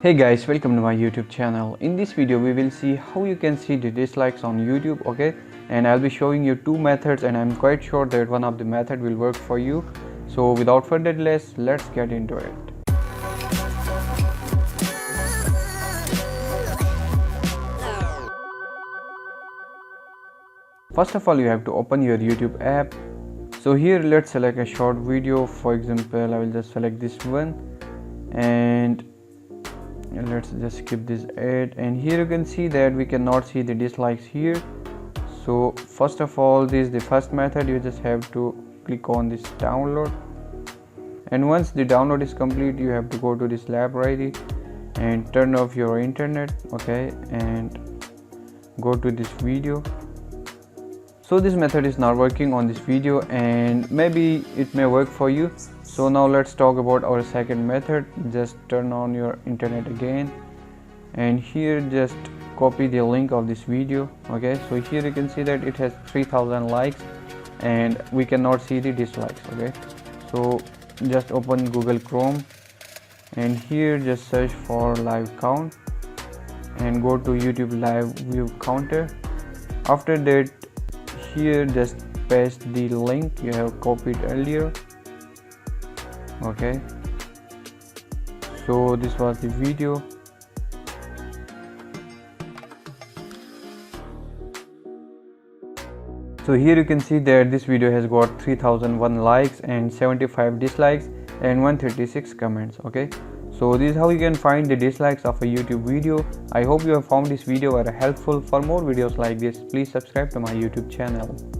Hey guys, welcome to my YouTube channel. In this video we will see how you can see the dislikes on YouTube, okay? And I'll be showing you two methods and I'm quite sure that one of the method will work for you. So without further delay, let's get into it. First of all, you have to open your YouTube app. So here let's select a short video. For example, I will just select this one and let's just skip this ad, and here you can see that we cannot see the dislikes here. So first of all, this is the first method. You just have to click on this download, and once the download is complete, you have to go to this library and turn off your internet, okay, and go to this video. So this method is not working on this video and maybe it may work for you. So now let's talk about our second method. Just turn on your internet again and here just copy the link of this video, okay. So here you can see that it has 3000 likes and we cannot see the dislikes, okay. So just open Google Chrome and here just search for live count and go to YouTube live view counter. After that, here just paste the link you have copied earlier, okay. So this was the video. So here you can see that this video has got 3001 likes and 75 dislikes and 136 comments, okay. So this is how you can find the dislikes of a YouTube video. I hope you have found this video very helpful. For more videos like this, please subscribe to my YouTube channel.